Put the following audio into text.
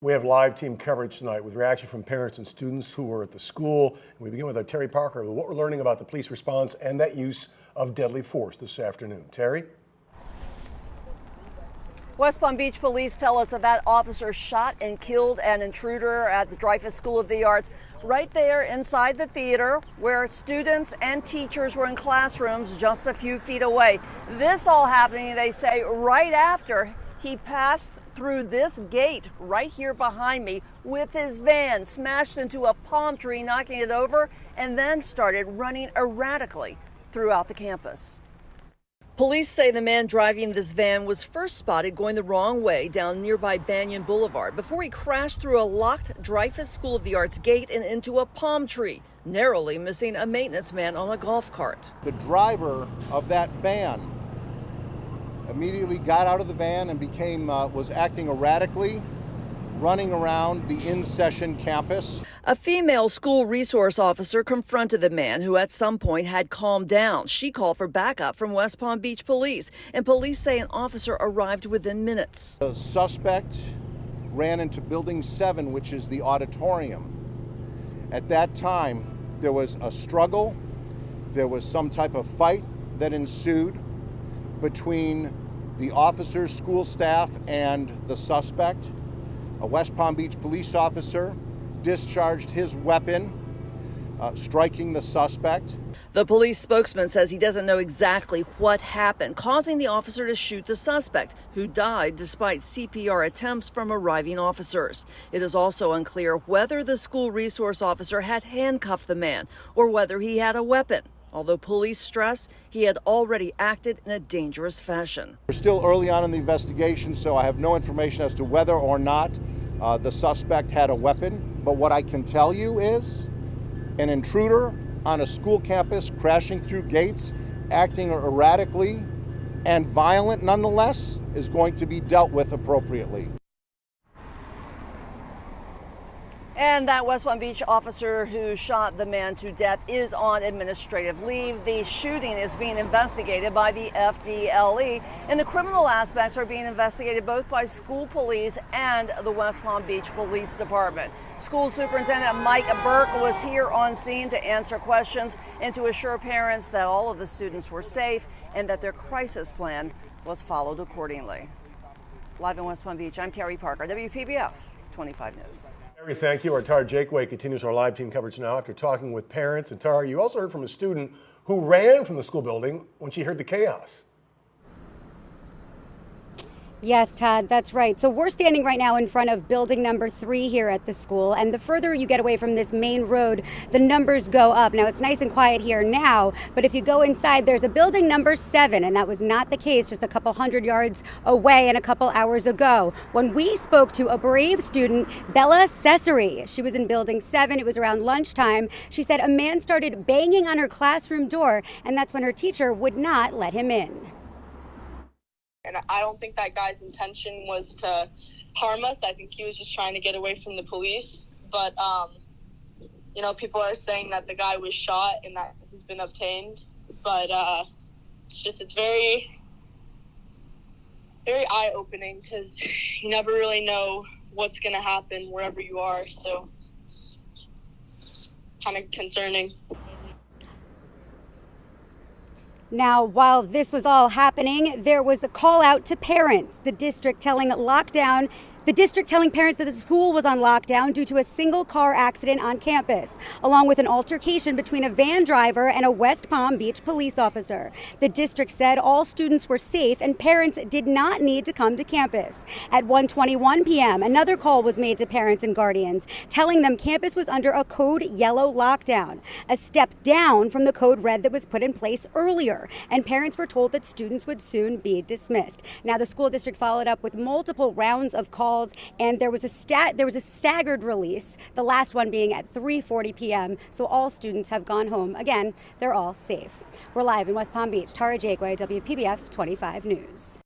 We have live team coverage tonight with reaction from parents and students who were at the school. And we begin with our Terry Parker with what we're learning about the police response and that use of deadly force this afternoon. Terry? West Palm Beach police tell us that officer shot and killed an intruder at the Dreyfoos School of the Arts right there inside the theater where students and teachers were in classrooms just a few feet away. This all happening, they say, right after he passed through this gate right here behind me with his van, smashed into a palm tree, knocking it over, and then started running erratically throughout the campus. Police say the man driving this van was first spotted going the wrong way down nearby Banyan Boulevard before he crashed through a locked Dreyfoos School of the Arts gate and into a palm tree, narrowly missing a maintenance man on a golf cart. The driver of that van immediately got out of the van and was acting erratically, running around the in-session campus. A female school resource officer confronted the man, who at some point had calmed down. She called for backup from West Palm Beach police, and police say an officer arrived within minutes. The suspect ran into Building 7, which is the auditorium. At that time, there was a struggle. There was some type of fight that ensued between the officers, school staff, and the suspect. A West Palm Beach police officer discharged his weapon, striking the suspect. The police spokesman says he doesn't know exactly what happened, causing the officer to shoot the suspect, who died despite CPR attempts from arriving officers. It is also unclear whether the school resource officer had handcuffed the man or whether he had a weapon, although police stress he had already acted in a dangerous fashion. We're still early on in the investigation, so I have no information as to whether or not the suspect had a weapon. But what I can tell you is an intruder on a school campus crashing through gates, acting erratically and violent nonetheless, is going to be dealt with appropriately. And that West Palm Beach officer who shot the man to death is on administrative leave. The shooting is being investigated by the FDLE, and the criminal aspects are being investigated both by school police and the West Palm Beach Police Department. School Superintendent Mike Burke was here on scene to answer questions and to assure parents that all of the students were safe and that their crisis plan was followed accordingly. Live in West Palm Beach, I'm Terry Parker, WPBF 25 News. Terry, thank you. Our Tara Jakeway continues our live team coverage now after talking with parents. And Tara, you also heard from a student who ran from the school building when she heard the chaos. Yes, Todd, that's right. So we're standing right now in front of building number 3 here at the school. And the further you get away from this main road, the numbers go up. Now, it's nice and quiet here now, but if you go inside, there's a building number 7, and that was not the case just a couple hundred yards away and a couple hours ago when we spoke to a brave student, Bella Cesare. She was in building 7. It was around lunchtime. She said a man started banging on her classroom door, and that's when her teacher would not let him in. And I don't think that guy's intention was to harm us. I think he was just trying to get away from the police. But, you know, people are saying that the guy was shot and that has been obtained. But it's very, very eye-opening because you never really know what's going to happen wherever you are. So it's kind of concerning. Now, while this was all happening, there was the call out to parents. The district telling parents that the school was on lockdown due to a single car accident on campus, along with an altercation between a van driver and a West Palm Beach police officer. The district said all students were safe and parents did not need to come to campus. At 1:21 p.m., another call was made to parents and guardians, telling them campus was under a code yellow lockdown, a step down from the code red that was put in place earlier, and parents were told that students would soon be dismissed. Now, the school district followed up with multiple rounds of calls, and there was a staggered release, the last one being at 3:40 p.m. So all students have gone home. Again, they're all safe. We're live in West Palm Beach. Tara Jakeway, WPBF 25 News.